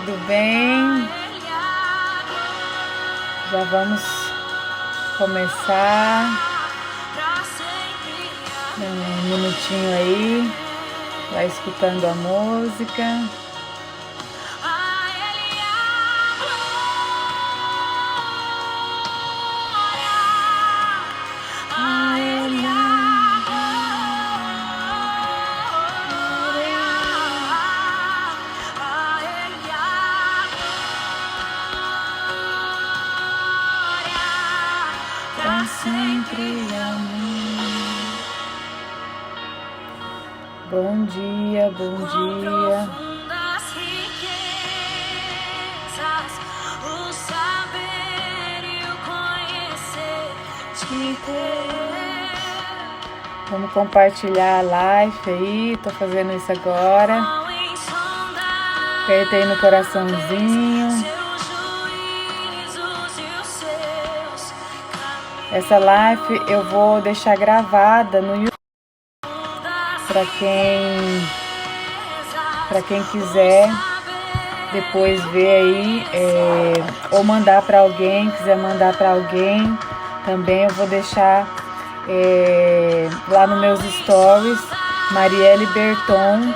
tudo bem? Já vamos começar. Um minutinho aí, vai escutando a música. Bom dia, bom dia. Vamos compartilhar a live aí, tô fazendo isso agora. Aperta aí no coraçãozinho. Essa live eu vou deixar gravada no YouTube. Para quem quiser depois ver aí, ou mandar para alguém, quiser mandar para alguém, também eu vou deixar lá nos meus stories, Marielle Berton,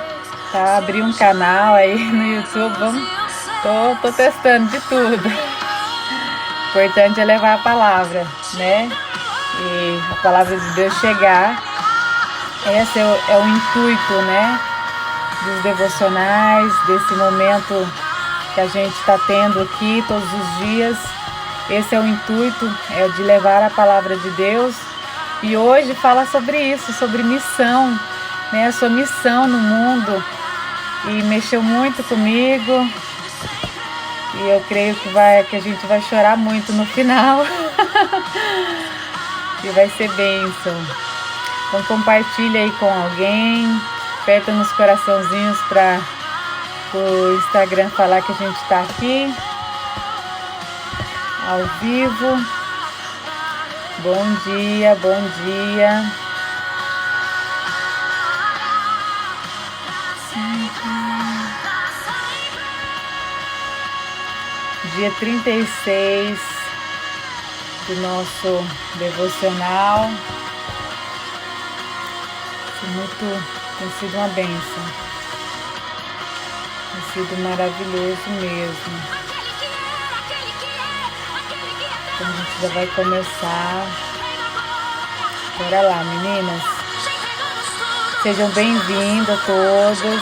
tá? Abri um canal aí no YouTube, tô testando de tudo. O importante é levar a palavra, né? E a palavra de Deus chegar. Esse é o intuito, né, dos devocionais, desse momento que a gente está tendo aqui todos os dias. Esse é o intuito, de levar a palavra de Deus. E hoje fala sobre isso, sobre missão, né, a sua missão no mundo. E mexeu muito comigo. E eu creio que a gente vai chorar muito no final. E vai ser bênção. Então compartilha aí com alguém, aperta nos coraçãozinhos para o Instagram falar que a gente está aqui, ao vivo. Bom dia, bom dia. Dia 36 do nosso devocional. Tem sido uma bênção, tem sido maravilhoso mesmo. Então a gente já vai começar. Bora lá, meninas. Sejam bem-vindas todas.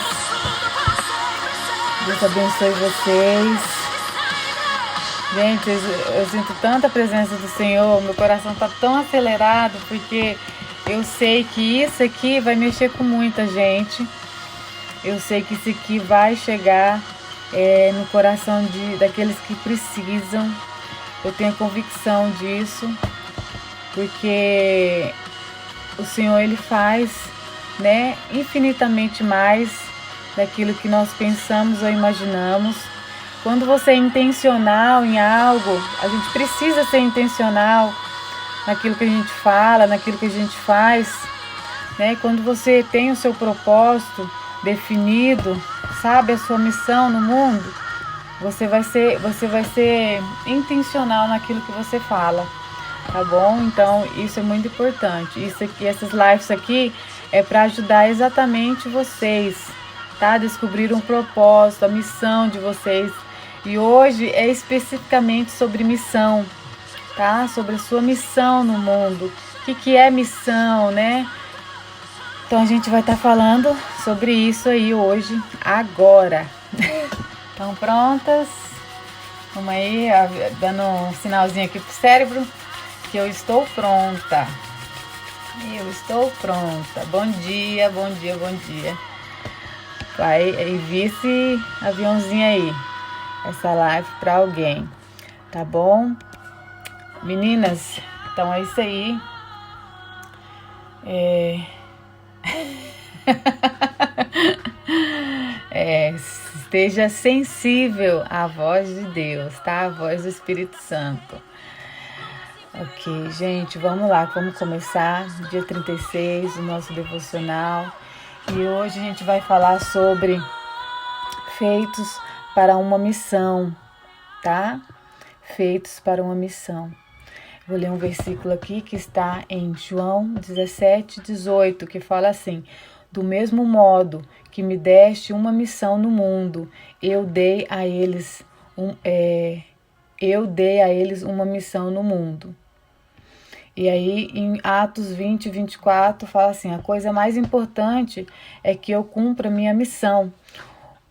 Deus abençoe vocês. Gente, eu sinto tanta presença do Senhor, meu coração está tão acelerado, porque eu sei que isso aqui vai mexer com muita gente. Eu sei que isso aqui vai chegar no coração daqueles que precisam. Eu tenho convicção disso, porque o Senhor, Ele faz, né, infinitamente mais daquilo que nós pensamos ou imaginamos. Quando você é intencional em algo, a gente precisa ser intencional naquilo que a gente fala, naquilo que a gente faz, né? Quando você tem o seu propósito definido, sabe a sua missão no mundo, você vai ser intencional naquilo que você fala, tá bom? Então isso é muito importante. Isso aqui, essas lives aqui é para ajudar exatamente vocês, tá? Descobrir um propósito, a missão de vocês. E hoje é especificamente sobre missão. Tá? Sobre a sua missão no mundo. O que é missão, né? Então a gente vai estar falando sobre isso aí hoje, agora. Estão prontas? Vamos aí, dando um sinalzinho aqui pro cérebro que eu estou pronta. Eu estou pronta. Bom dia, bom dia, bom dia. Vai, envia esse aviãozinho aí, essa live para alguém, tá bom? Meninas, então é isso aí. Esteja sensível à voz de Deus, tá? A voz do Espírito Santo. Ok, gente, vamos lá, vamos começar. Dia 36 do nosso devocional. E hoje a gente vai falar sobre feitos para uma missão, tá? Feitos para uma missão. Vou ler um versículo aqui que está em João 17:18, que fala assim: do mesmo modo que me deste uma missão no mundo, eu dei a eles uma missão no mundo. E aí, em Atos 20:24, fala assim: a coisa mais importante é que eu cumpra minha missão,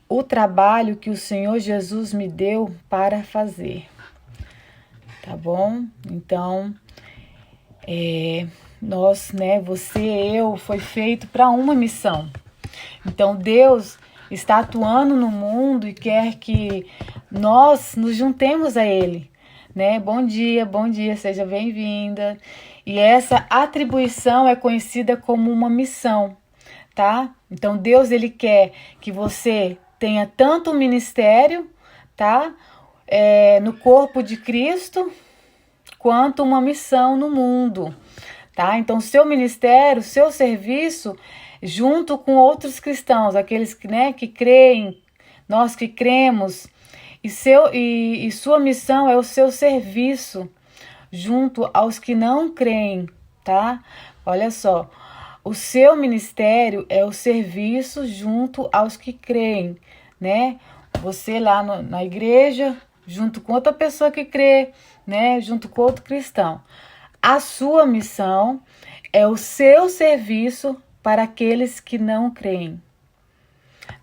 o trabalho que o Senhor Jesus me deu para fazer. Tá bom? Então, nós, você, eu, foi feito para uma missão. Então, Deus está atuando no mundo e quer que nós nos juntemos a Ele, né? Bom dia, seja bem-vinda. E essa atribuição é conhecida como uma missão, tá? Então, Deus, Ele quer que você tenha tanto um ministério, tá? No corpo de Cristo, quanto uma missão no mundo, tá? Então, seu ministério, seu serviço, junto com outros cristãos, aqueles que creem, nós que cremos, e sua missão é o seu serviço junto aos que não creem, tá? Olha só, o seu ministério é o serviço junto aos que creem, né? Você lá na igreja, junto com outra pessoa que crê, né? Junto com outro cristão. A sua missão é o seu serviço para aqueles que não creem,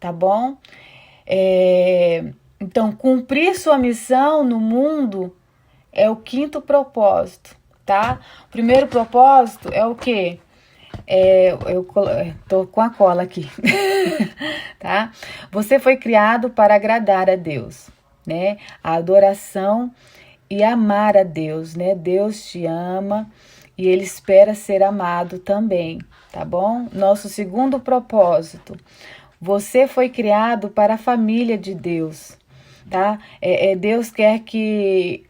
tá bom? Então, cumprir sua missão no mundo é o 5º propósito, tá? O primeiro propósito é o quê? Eu tô com a cola aqui, tá? Você foi criado para agradar a Deus, né? A adoração e amar a Deus, né? Deus te ama e Ele espera ser amado também, tá bom? Nosso segundo propósito: você foi criado para a família de Deus, tá? Deus quer que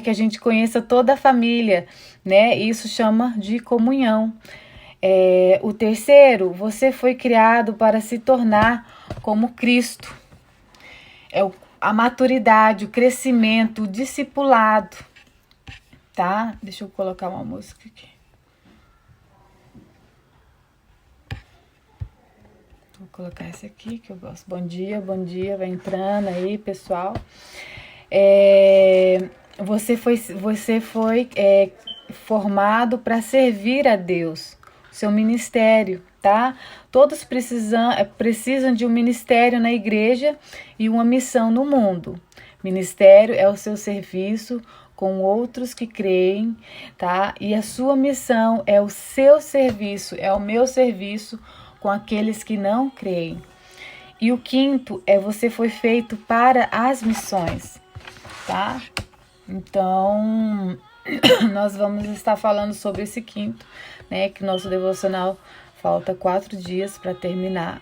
a gente conheça toda a família, né? Isso chama de comunhão. O terceiro: você foi criado para se tornar como Cristo. A maturidade, o crescimento, o discipulado, tá? Deixa eu colocar uma música aqui. Vou colocar essa aqui que eu gosto. Bom dia, vai entrando aí, pessoal. Você foi formado para servir a Deus, seu ministério, tá? Todos precisam de um ministério na igreja e uma missão no mundo. Ministério é o seu serviço com outros que creem, tá? E a sua missão é o seu serviço, é o meu serviço com aqueles que não creem. E o 5º você foi feito para as missões, tá? Então, nós vamos estar falando sobre esse 5º, né? Que nosso devocional falta 4 dias para terminar.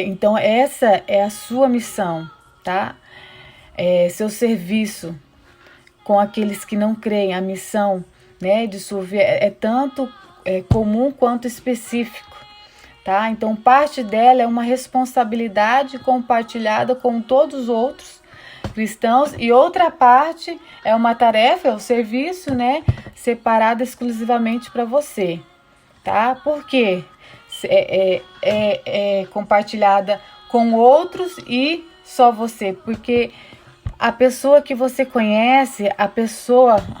Então, essa é a sua missão, tá? Seu serviço com aqueles que não creem, a missão, né, de sua vida é tanto comum quanto específico, tá? Então, parte dela é uma responsabilidade compartilhada com todos os outros cristãos e outra parte é uma tarefa, é o serviço, né, separado exclusivamente para você, tá? Por quê? É compartilhada com outros e só você, porque a pessoa que você conhece,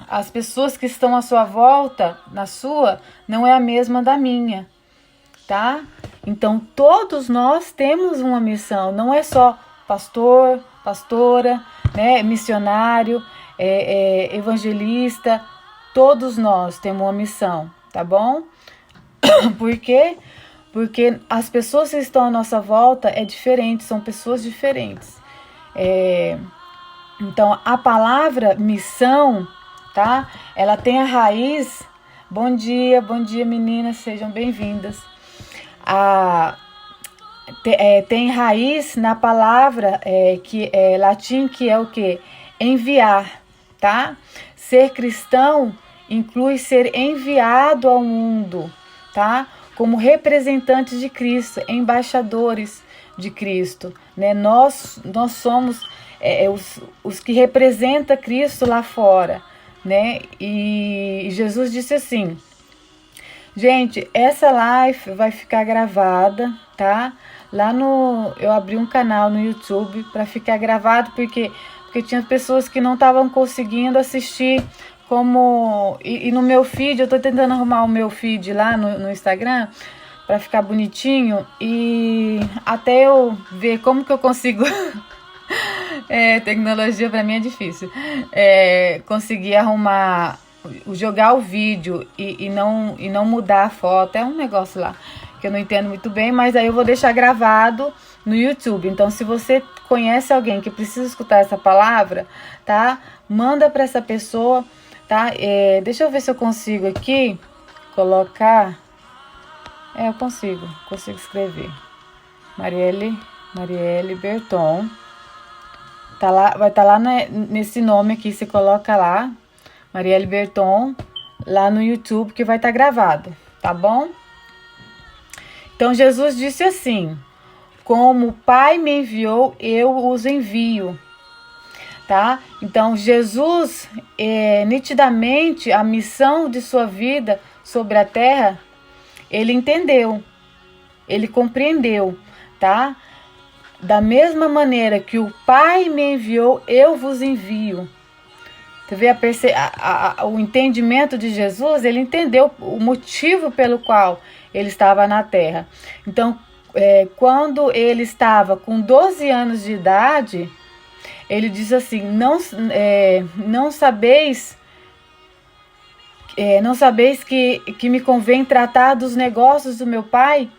as pessoas que estão à sua volta, não é a mesma da minha, tá? Então, todos nós temos uma missão, não é só pastor, pastora, né, missionário, evangelista, todos nós temos uma missão, tá bom? Por quê? Porque as pessoas que estão à nossa volta são pessoas diferentes. Então, a palavra missão, tá? Ela tem a raiz. Bom dia meninas, sejam bem-vindas. Tem raiz na palavra que é latim, que é o quê? Enviar, tá? Ser cristão inclui ser enviado ao mundo, tá? Como representantes de Cristo, embaixadores, de Cristo, né? Nós somos os que representam Cristo lá fora, né? E Jesus disse assim, gente, essa live vai ficar gravada, tá? Eu abri um canal no YouTube para ficar gravado, porque tinha pessoas que não estavam conseguindo assistir e no meu feed, eu tô tentando arrumar o meu feed lá no Instagram para ficar bonitinho, e até eu ver como que eu consigo tecnologia para mim é difícil, conseguir arrumar, jogar o vídeo e não mudar a foto, é um negócio lá que eu não entendo muito bem, mas aí eu vou deixar gravado no YouTube. Então, se você conhece alguém que precisa escutar essa palavra, tá? Manda para essa pessoa, tá? Deixa eu ver se eu consigo aqui colocar. Eu consigo escrever. Marielle Berton. Tá lá, vai estar lá nesse nome aqui, você coloca lá, Marielle Berton, lá no YouTube, que vai estar gravado, tá bom? Então, Jesus disse assim, como o Pai me enviou, eu os envio, tá? Então, Jesus, nitidamente, a missão de sua vida sobre a terra, ele entendeu, ele compreendeu, tá? Da mesma maneira que o Pai me enviou, eu vos envio. Você vê o entendimento de Jesus, ele entendeu o motivo pelo qual ele estava na terra. Então, quando ele estava com 12 anos de idade, ele diz assim, não sabeis que me convém tratar dos negócios do meu Pai,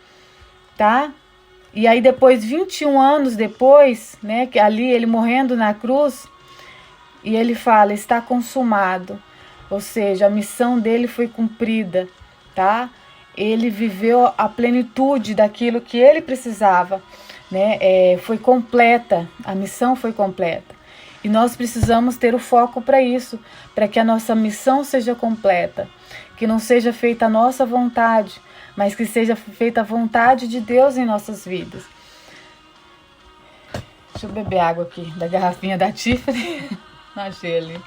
tá? E aí depois, 21 anos depois, né, que ali ele morrendo na cruz, e ele fala, está consumado. Ou seja, a missão dele foi cumprida, tá? Ele viveu a plenitude daquilo que ele precisava, né? Foi completa, a missão foi completa. E nós precisamos ter o foco para isso, para que a nossa missão seja completa, que não seja feita a nossa vontade, mas que seja feita a vontade de Deus em nossas vidas. Deixa eu beber água aqui da garrafinha da Tiffany. Não achei ali.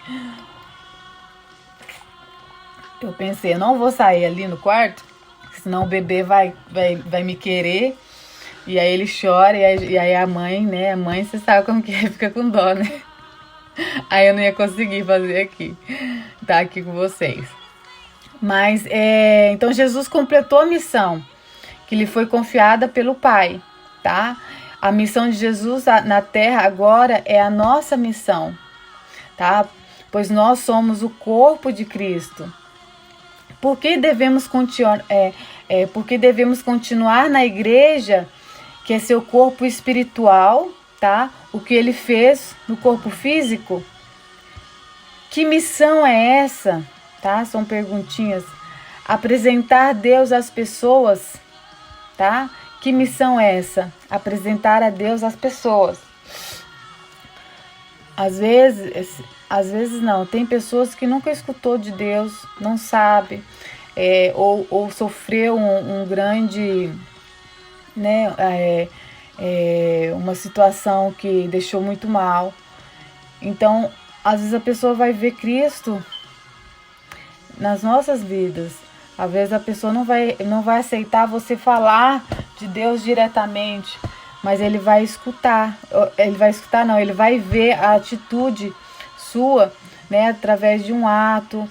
Eu pensei, eu não vou sair ali no quarto, senão o bebê vai me querer. E aí ele chora, e aí a mãe, né? A mãe, você sabe como que é, fica com dó, né? Aí eu não ia conseguir fazer aqui, tá aqui com vocês. Mas, então Jesus completou a missão que lhe foi confiada pelo Pai, tá? A missão de Jesus na terra agora é a nossa missão, tá? Pois nós somos o corpo de Cristo. Por que devemos continuar na igreja, que é seu corpo espiritual, tá? O que ele fez no corpo físico? Que missão é essa? Tá? São perguntinhas. Apresentar Deus às pessoas, tá? Que missão é essa? Apresentar a Deus às pessoas. Às vezes não. Tem pessoas que nunca escutou de Deus, não sabe, ou sofreu um grande, né, uma situação que deixou muito mal. Então, às vezes a pessoa vai ver Cristo nas nossas vidas. Às vezes a pessoa não vai aceitar você falar de Deus diretamente, mas ele vai escutar. Ele vai ver a atitude sua, né, através de um ato,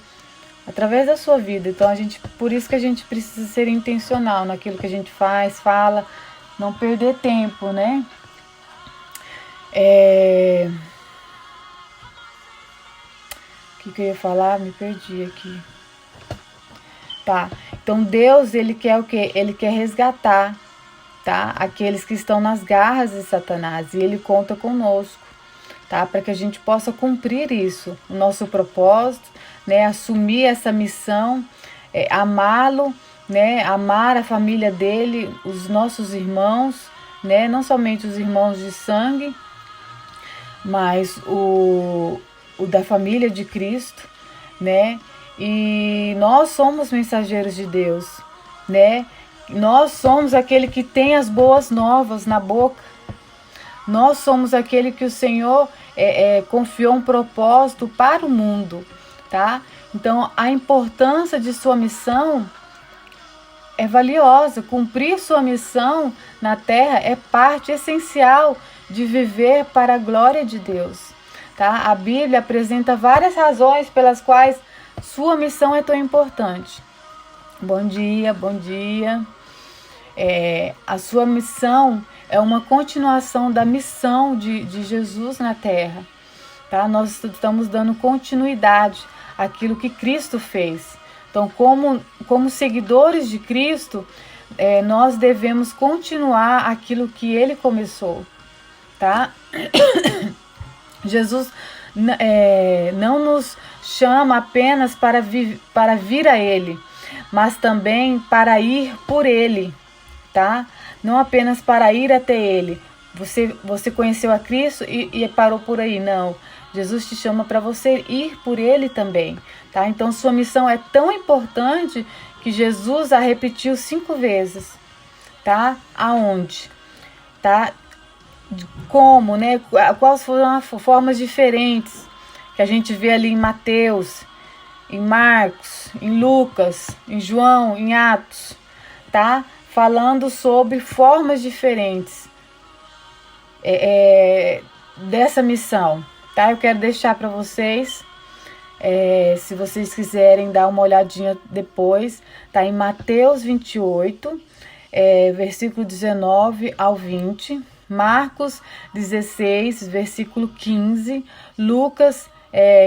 através da sua vida. Então por isso que a gente precisa ser intencional naquilo que a gente fala, não perder tempo, né? O que eu ia falar? Me perdi aqui. Tá, então Deus, ele quer o quê? Ele quer resgatar, tá? Aqueles que estão nas garras de Satanás, e ele conta conosco, tá? Para que a gente possa cumprir isso, o nosso propósito, né? Assumir essa missão, amá-lo, né? Amar a família dele, os nossos irmãos, né? Não somente os irmãos de sangue, mas o da família de Cristo, né? E nós somos mensageiros de Deus, né? Nós somos aquele que tem as boas novas na boca. Nós somos aquele que o Senhor confiou um propósito para o mundo, tá? Então, a importância de sua missão é valiosa. Cumprir sua missão na terra é parte essencial de viver para a glória de Deus, tá? A Bíblia apresenta várias razões pelas quais sua missão é tão importante. Bom dia, bom dia. A sua missão é uma continuação da missão de Jesus na terra, tá? Nós estamos dando continuidade àquilo que Cristo fez. Então, como seguidores de Cristo, nós devemos continuar aquilo que Ele começou, tá? Jesus não nos chama apenas para vir a Ele, mas também para ir por Ele, tá? Não apenas para ir até Ele. Você conheceu a Cristo e parou por aí, não. Jesus te chama para você ir por Ele também, tá? Então, sua missão é tão importante que Jesus a repetiu 5 vezes, tá? Aonde? Tá? Como, né? Quais foram as formas diferentes que a gente vê ali em Mateus, em Marcos, em Lucas, em João, em Atos, tá? Falando sobre formas diferentes dessa missão, tá? Eu quero deixar para vocês, se vocês quiserem dar uma olhadinha depois, tá? Em Mateus 28, versículo 19 ao 20, Marcos 16, versículo 15, Lucas,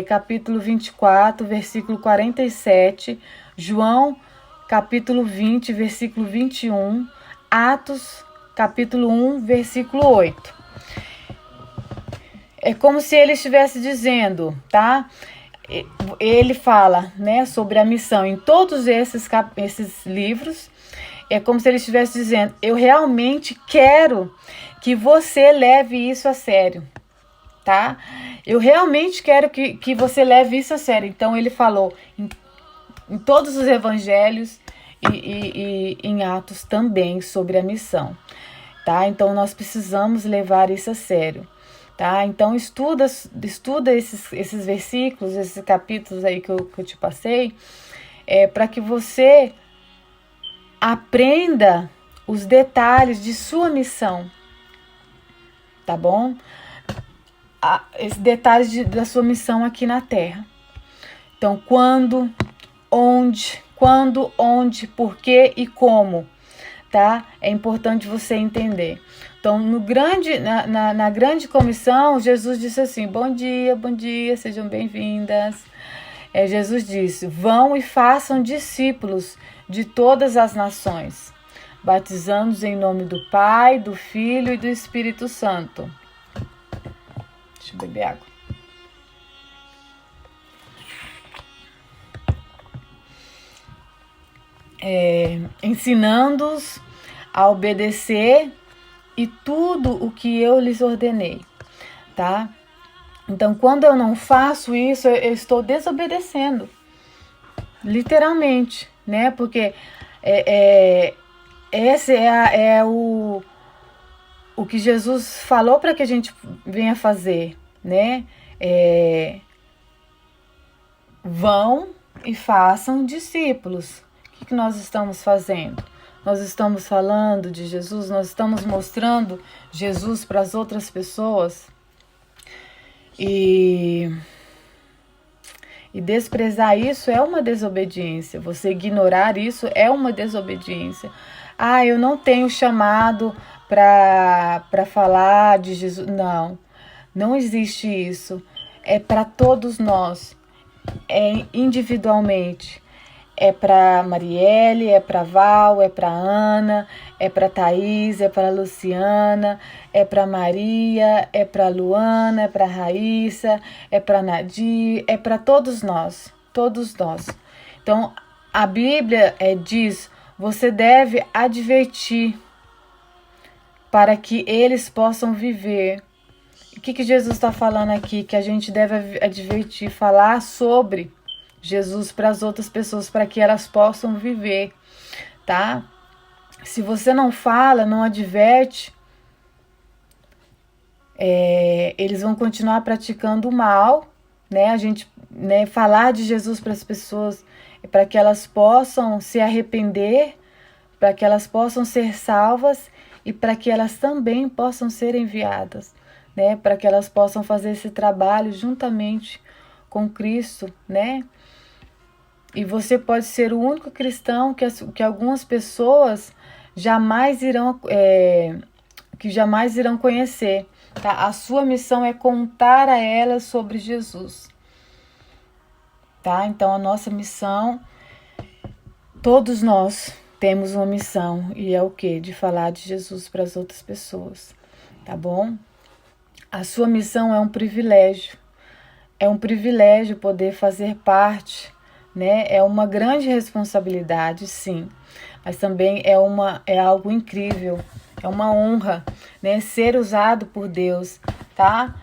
capítulo 24, versículo 47, João, capítulo 20, versículo 21, Atos, capítulo 1, versículo 8. É como se ele estivesse dizendo, tá? Ele fala, né, sobre a missão em todos esses livros. É como se ele estivesse dizendo, eu realmente quero que você leve isso a sério, tá? Eu realmente quero que você leve isso a sério. Então ele falou em todos os evangelhos e em Atos também sobre a missão, tá? Então nós precisamos levar isso a sério, tá? Então estuda esses versículos, esses capítulos aí que eu te passei, para que você aprenda os detalhes de sua missão, tá bom? Esses detalhes da sua missão aqui na Terra. Então, quando, onde, por quê e como, tá? É importante você entender. Então, na grande comissão, Jesus disse assim, bom dia, sejam bem-vindas. Jesus disse, vão e façam discípulos de todas as nações, batizando-os em nome do Pai, do Filho e do Espírito Santo. Deixa eu beber água. Ensinando-os a obedecer e tudo o que eu lhes ordenei, tá? Então, quando eu não faço isso, eu estou desobedecendo, literalmente, né? Porque esse o que Jesus falou para que a gente venha fazer, né? Vão e façam discípulos. O que nós estamos fazendo? Nós estamos falando de Jesus, nós estamos mostrando Jesus para as outras pessoas. E desprezar isso é uma desobediência. Você ignorar isso é uma desobediência. Eu não tenho chamado para falar de Jesus. Não existe isso. É para todos nós. É individualmente. É para Marielle, é para Val, é para Ana, é para Thaís, é para Luciana, é para Maria, é para Luana, é para Raíssa, é para Nadir, é para todos nós, Então, a Bíblia diz, você deve advertir para que eles possam viver. O que Jesus está falando aqui? Que a gente deve advertir, falar sobre Jesus para as outras pessoas, para que elas possam viver, tá? Se você não fala, não adverte, eles vão continuar praticando o mal, né? A gente, né, falar de Jesus para as pessoas, para que elas possam se arrepender, para que elas possam ser salvas e para que elas também possam ser enviadas, né? Para que elas possam fazer esse trabalho juntamente com Cristo, né? E você pode ser o único cristão que algumas pessoas jamais irão conhecer. Tá? A sua missão é contar a elas sobre Jesus. Tá? Então a nossa missão, todos nós temos uma missão, e é o quê? De falar de Jesus para as outras pessoas. Tá bom? A sua missão é um privilégio. É um privilégio poder fazer parte, né? É uma grande responsabilidade, sim. Mas também é algo incrível. É uma honra, né? Ser usado por Deus, tá?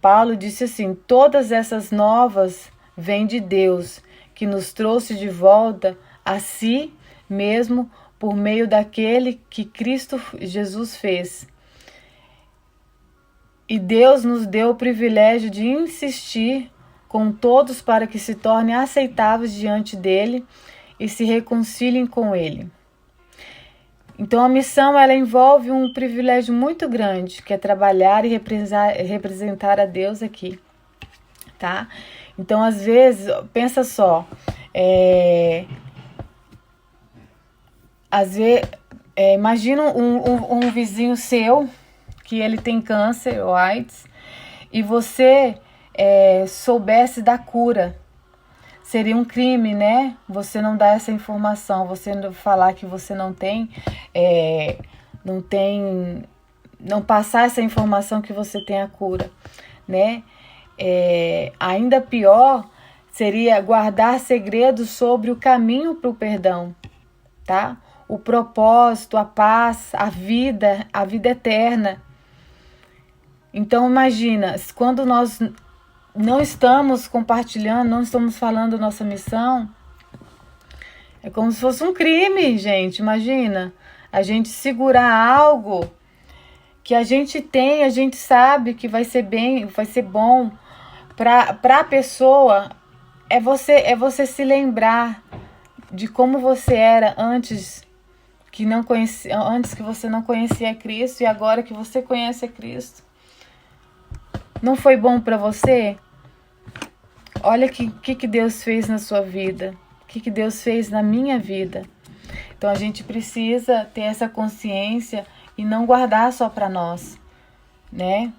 Paulo disse assim: todas essas novas vêm de Deus, que nos trouxe de volta a si mesmo por meio daquele que Cristo Jesus fez. E Deus nos deu o privilégio de insistir com todos para que se tornem aceitáveis diante dele e se reconciliem com ele. Então a missão, ela envolve um privilégio muito grande, que é trabalhar e representar a Deus aqui, tá? Então às vezes, pensa só, imagina um vizinho seu, que ele tem câncer ou AIDS, e você soubesse da cura. Seria um crime, né? Você não dar essa informação, você falar que você não passar essa informação que você tem a cura, né? Ainda pior seria guardar segredos sobre o caminho para o perdão, tá? O propósito, a paz, a vida eterna. Então imagina, quando nós não estamos compartilhando, não estamos falando nossa missão, é como se fosse um crime, gente. Imagina, a gente segurar algo que a gente tem, a gente sabe que vai ser bom para a pessoa. É você se lembrar de como você era antes que você não conhecia Cristo, e agora que você conhece a Cristo. Não foi bom para você? Olha o que Deus fez na sua vida. O que Deus fez na minha vida. Então a gente precisa ter essa consciência e não guardar só para nós, né?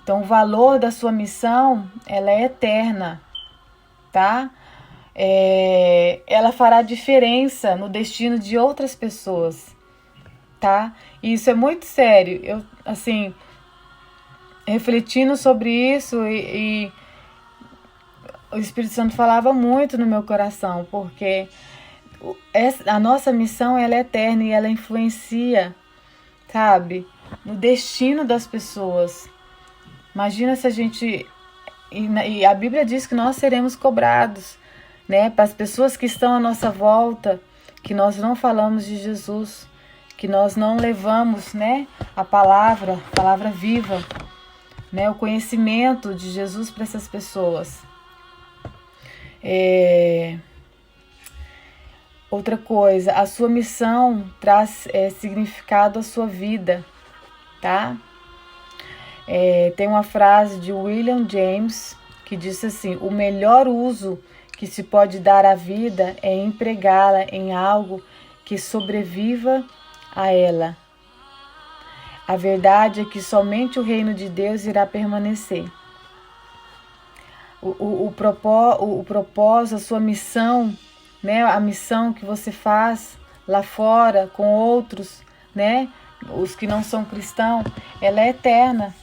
Então o valor da sua missão, ela é eterna, tá? Ela fará diferença no destino de outras pessoas, tá? E isso é muito sério. Eu, assim, refletindo sobre isso, e o Espírito Santo falava muito no meu coração, porque a nossa missão, ela é eterna e ela influencia, sabe, no destino das pessoas. Imagina se a gente... E a Bíblia diz que nós seremos cobrados, né, para as pessoas que estão à nossa volta, que nós não falamos de Jesus, que nós não levamos, né, a palavra viva, né, o conhecimento de Jesus para essas pessoas. Outra coisa, a sua missão traz significado à sua vida, tá? Tem uma frase de William James que diz assim: o melhor uso que se pode dar à vida é empregá-la em algo que sobreviva a ela. A verdade é que somente o reino de Deus irá permanecer. O propósito, a sua missão, né, a missão que você faz lá fora com outros, né, os que não são cristãos, ela é eterna,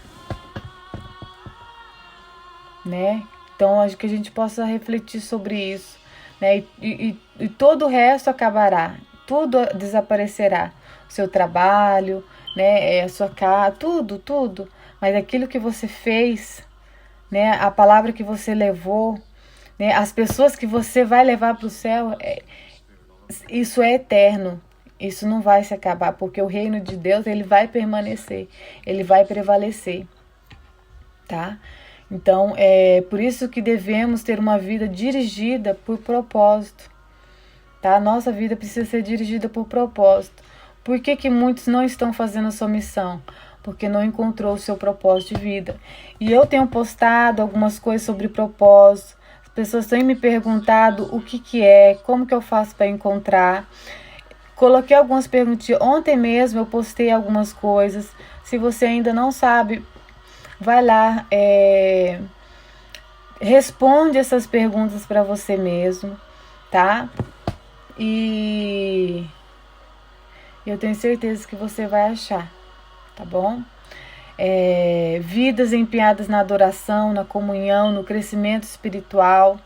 né? Então, acho que a gente possa refletir sobre isso, né? E todo o resto acabará, tudo desaparecerá, o seu trabalho, né, a sua casa, tudo, mas aquilo que você fez, né, a palavra que você levou, né, as pessoas que você vai levar para o céu, isso é eterno. Isso não vai se acabar, porque o reino de Deus, ele vai permanecer, ele vai prevalecer, tá? Então, é por isso que devemos ter uma vida dirigida por propósito, tá? Nossa vida precisa ser dirigida por propósito. Por que que muitos não estão fazendo a sua missão? Porque não encontrou o seu propósito de vida. E eu tenho postado algumas coisas sobre propósito. As pessoas têm me perguntado o que que é, como que eu faço para encontrar. Coloquei algumas perguntinhas. Ontem mesmo eu postei algumas coisas. Se você ainda não sabe, vai lá, responde essas perguntas para você mesmo, tá? E eu tenho certeza que você vai achar, tá bom? Vidas empenhadas na adoração, na comunhão, no crescimento espiritual,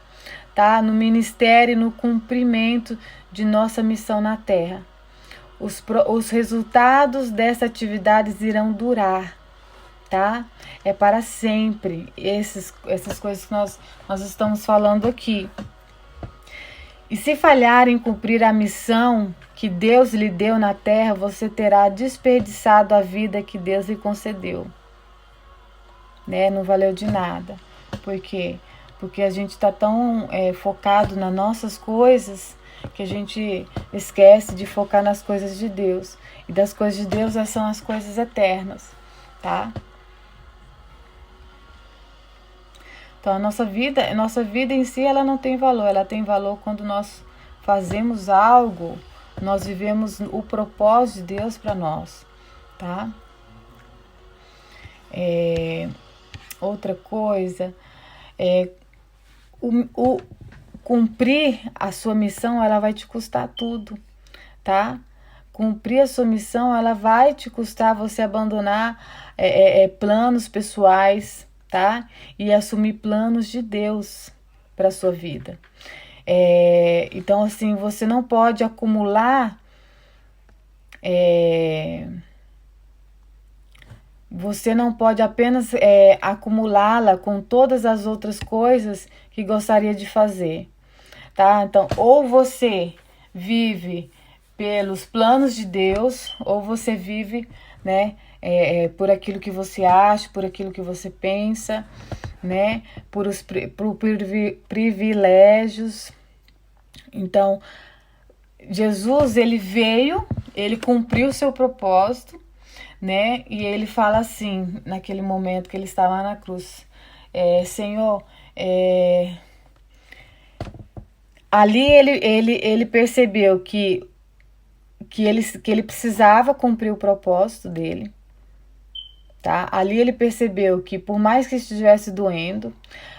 tá? No ministério e no cumprimento de nossa missão na terra. Os resultados dessas atividades irão durar, tá? É para sempre. Essas coisas que nós estamos falando aqui. E se falhar em cumprir a missão que Deus lhe deu na terra, você terá desperdiçado a vida que Deus lhe concedeu. Né? Não valeu de nada. Por quê? Porque a gente está tão focado nas nossas coisas que a gente esquece de focar nas coisas de Deus. E das coisas de Deus são as coisas eternas, tá? Então a nossa vida em si, ela não tem valor. Ela tem valor quando nós fazemos algo, nós vivemos o propósito de Deus para nós, tá? Outra coisa, cumprir a sua missão, ela vai te custar tudo, tá? Cumprir a sua missão, ela vai te custar você abandonar planos pessoais, tá? E assumir planos de Deus para sua vida. Então, assim, você não pode acumular. Você não pode apenas acumulá-la com todas as outras coisas que gostaria de fazer, tá? Então, ou você vive pelos planos de Deus, ou você vive, né, por aquilo que você acha, por aquilo que você pensa, né, por privilégios. Então, Jesus, ele veio, ele cumpriu o seu propósito, né, e ele fala assim, naquele momento que ele estava na cruz, Senhor, ali ele percebeu que ele precisava cumprir o propósito dele, tá? Ali ele percebeu que por mais que estivesse doendo,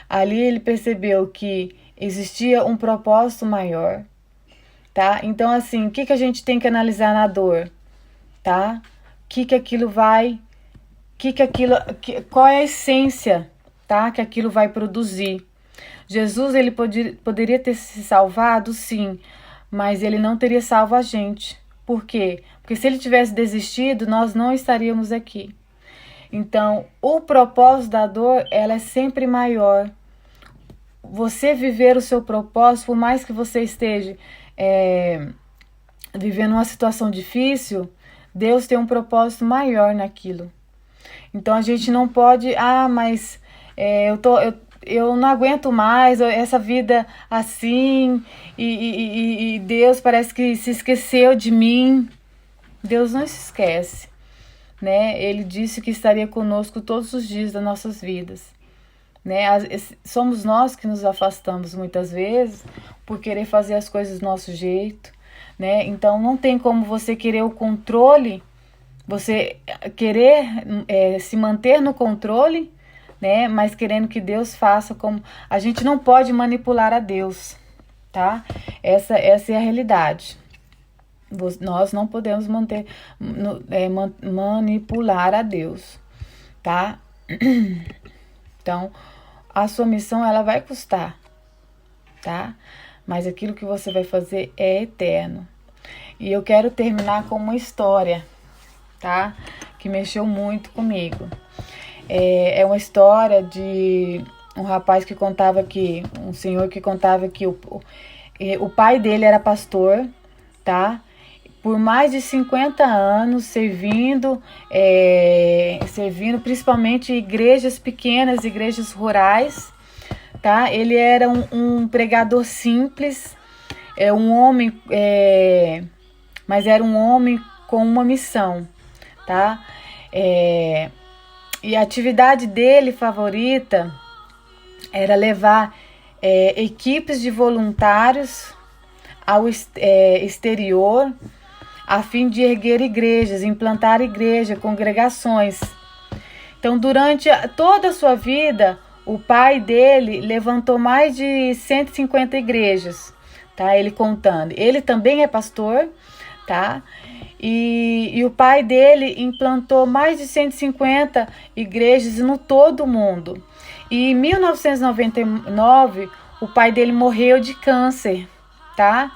ali ele percebeu que existia um propósito maior, tá? Então, assim, o que a gente tem que analisar na dor, tá? Qual é a essência, tá? Que aquilo vai produzir. Jesus, ele poderia ter se salvado, sim, mas ele não teria salvo a gente. Por quê? Porque se ele tivesse desistido, nós não estaríamos aqui. Então, o propósito da dor, ela é sempre maior. Você viver o seu propósito, por mais que você esteja vivendo uma situação difícil, Deus tem um propósito maior naquilo. Então, a gente não pode, mas eu não aguento mais essa vida assim, e Deus parece que se esqueceu de mim. Deus não se esquece, né? Ele disse que estaria conosco todos os dias das nossas vidas, né? Somos nós que nos afastamos muitas vezes por querer fazer as coisas do nosso jeito, né? Então não tem como você querer o controle, você querer se manter no controle, né? Mas querendo que Deus faça como... A gente não pode manipular a Deus, tá? Essa é a realidade. Nós não podemos manipular a Deus, tá? Então, a sua missão, ela vai custar, tá? Mas aquilo que você vai fazer é eterno. E eu quero terminar com uma história, tá? Que mexeu muito comigo. É uma história de um rapaz que contava que... Um senhor que contava que o pai dele era pastor, tá? Por mais de 50 anos, servindo principalmente igrejas pequenas, igrejas rurais, tá? Ele era um pregador simples, um homem, mas era um homem com uma missão, tá? E a atividade dele favorita era levar equipes de voluntários ao exterior, a fim de erguer igrejas, implantar igreja, congregações. Então, durante toda a sua vida, o pai dele levantou mais de 150 igrejas, tá? Ele contando. Ele também é pastor, tá? E o pai dele implantou mais de 150 igrejas no todo o mundo. E em 1999, o pai dele morreu de câncer, tá?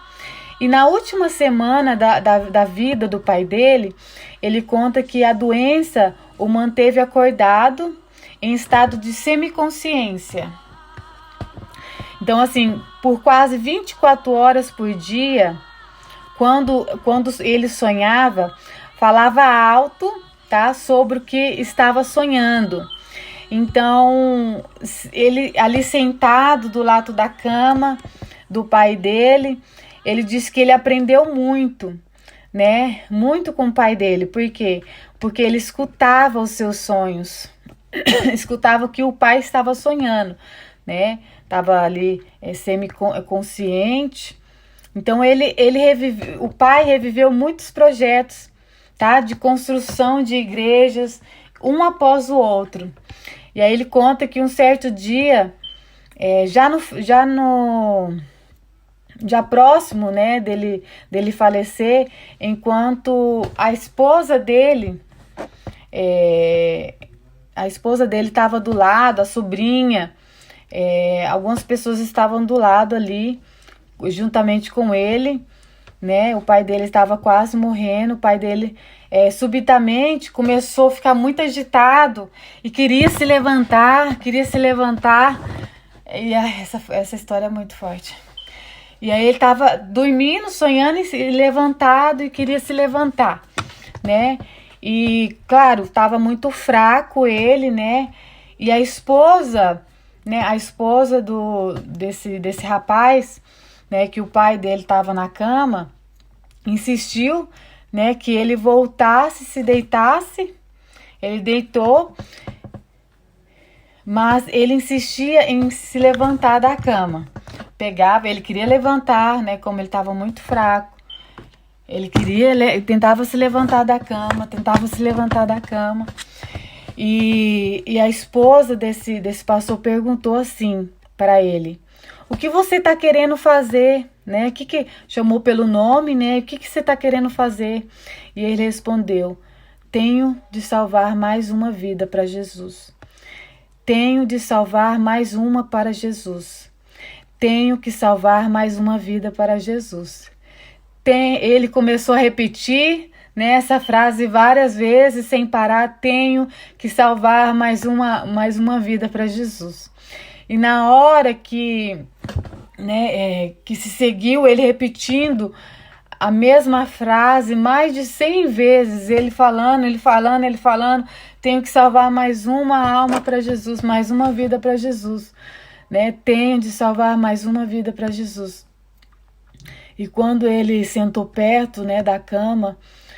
E na última semana da vida do pai dele, ele conta que a doença o manteve acordado em estado de semiconsciência. Então, assim, por quase 24 horas por dia, quando ele sonhava, falava alto, tá, sobre o que estava sonhando. Então, ele ali sentado do lado da cama do pai dele, ele disse que ele aprendeu muito, né? Muito com o pai dele. Por quê? Porque ele escutava os seus sonhos, escutava o que o pai estava sonhando, né? Estava ali semiconsciente. Então o pai reviveu muitos projetos, tá? De construção de igrejas, um após o outro. E aí ele conta que um certo dia, já próximo, né, dele falecer, enquanto a esposa dele estava do lado, a sobrinha, algumas pessoas estavam do lado ali, juntamente com ele, né? O pai dele estava quase morrendo. O pai dele subitamente começou a ficar muito agitado e queria se levantar. E essa história é muito forte. E aí ele estava dormindo, sonhando e levantado e queria se levantar, né? E claro, estava muito fraco ele, né? E a esposa, né? A esposa desse rapaz, né, que o pai dele estava na cama, insistiu, né, que ele voltasse, se deitasse. Ele deitou, mas ele insistia em se levantar da cama. Ele queria levantar, né, como ele estava muito fraco. Ele tentava se levantar da cama, E a esposa desse pastor perguntou assim para ele: o que você está querendo fazer, né? Que chamou pelo nome, né? O que você está querendo fazer? E ele respondeu: tenho de salvar mais uma vida para Jesus. Tenho de salvar mais uma para Jesus. Tenho que salvar mais uma vida para Jesus. Ele começou a repetir, né, essa frase várias vezes sem parar: tenho que salvar mais uma vida para Jesus. E na hora que se seguiu ele repetindo a mesma frase mais de 100 vezes, ele falando, tenho que salvar mais uma alma para Jesus, mais uma vida para Jesus, né? Tenho de salvar mais uma vida para Jesus. E quando ele sentou perto, né, da cama,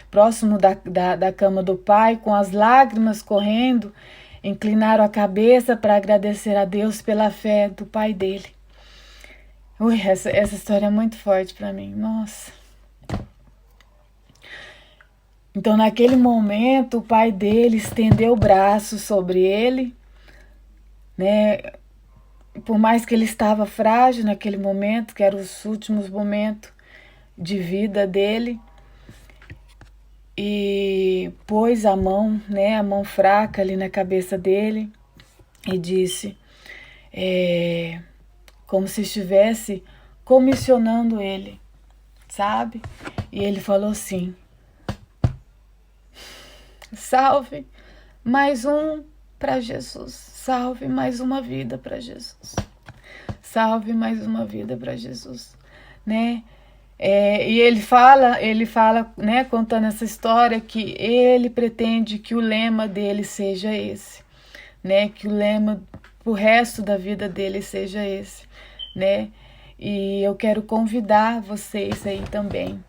próximo da cama do pai, com as lágrimas correndo, inclinaram a cabeça para agradecer a Deus pela fé do pai dele. Essa história é muito forte para mim, nossa. Então, naquele momento, o pai dele estendeu o braço sobre ele, né? Por mais que ele estava frágil naquele momento, que eram os últimos momentos de vida dele, e pôs a mão fraca ali na cabeça dele e disse, como se estivesse comissionando ele, sabe? E ele falou assim: salve mais um para Jesus, salve mais uma vida para Jesus, salve mais uma vida para Jesus, né? E ele fala, né, contando essa história, que ele pretende que o lema dele seja esse, né, que o lema pro resto da vida dele seja esse, né, e eu quero convidar vocês aí também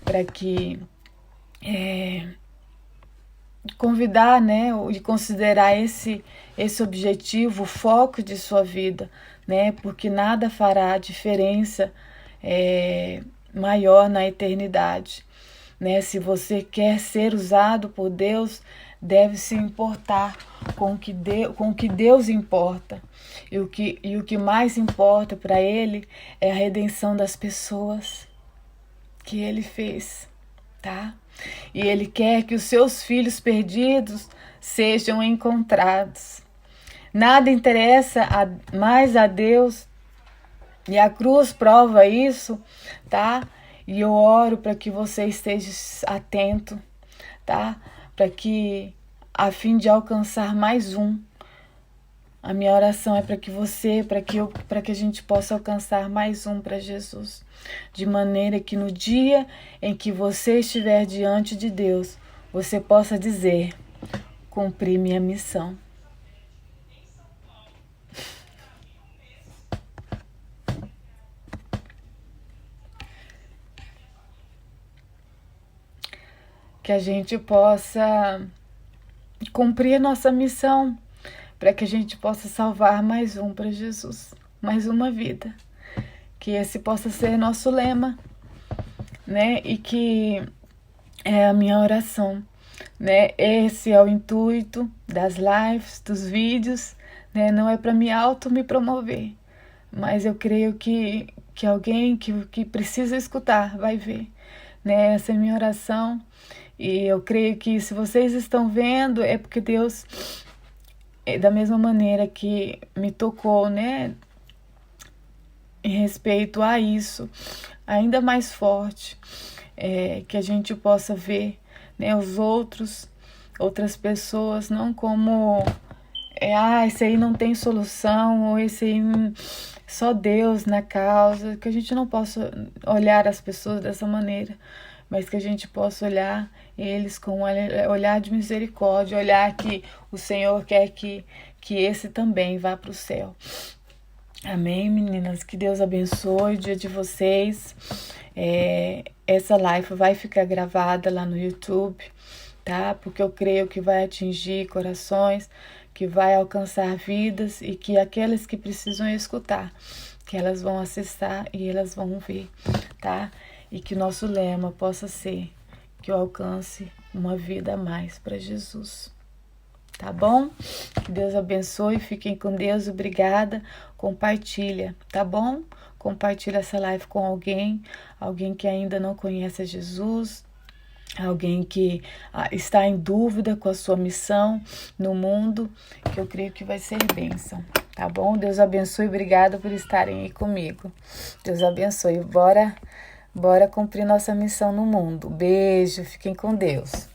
para que convidar, né, e considerar esse objetivo, o foco de sua vida, né, porque nada fará diferença maior na eternidade, né? Se você quer ser usado por Deus, deve se importar com o que Deus importa. E o que mais importa para Ele é a redenção das pessoas que Ele fez, tá? E Ele quer que os seus filhos perdidos sejam encontrados. Nada interessa mais a Deus, e a cruz prova isso, tá? E eu oro para que você esteja atento, tá? Para que, a fim de alcançar mais um, a minha oração é para que você, para que a gente possa alcançar mais um para Jesus, de maneira que no dia em que você estiver diante de Deus, você possa dizer: cumpri minha missão. Que a gente possa cumprir a nossa missão, para que a gente possa salvar mais um para Jesus, mais uma vida. Que esse possa ser nosso lema, né? E que é a minha oração, né? Esse é o intuito das lives, dos vídeos, né? Não é para me promover, mas eu creio que alguém que precisa escutar vai ver, né? Essa é a minha oração. E eu creio que se vocês estão vendo, é porque Deus, da mesma maneira que me tocou, né, em respeito a isso, ainda mais forte, que a gente possa ver, né, outras pessoas, não como, esse aí não tem solução, ou esse aí só Deus na causa, que a gente não possa olhar as pessoas dessa maneira, mas que a gente possa olhar eles com um olhar de misericórdia, olhar que o Senhor quer que esse também vá para o céu. Amém, meninas? Que Deus abençoe o dia de vocês. Essa live vai ficar gravada lá no YouTube, tá? Porque eu creio que vai atingir corações, que vai alcançar vidas e que aquelas que precisam escutar, que elas vão acessar e elas vão ver, tá? E que o nosso lema possa ser que eu alcance uma vida a mais para Jesus. Tá bom? Que Deus abençoe, fiquem com Deus, obrigada. Compartilha, tá bom? Compartilha essa live com alguém que ainda não conhece Jesus, alguém que está em dúvida com a sua missão no mundo, que eu creio que vai ser bênção, tá bom? Deus abençoe, obrigada por estarem aí comigo. Deus abençoe, bora cumprir nossa missão no mundo. Beijo, fiquem com Deus.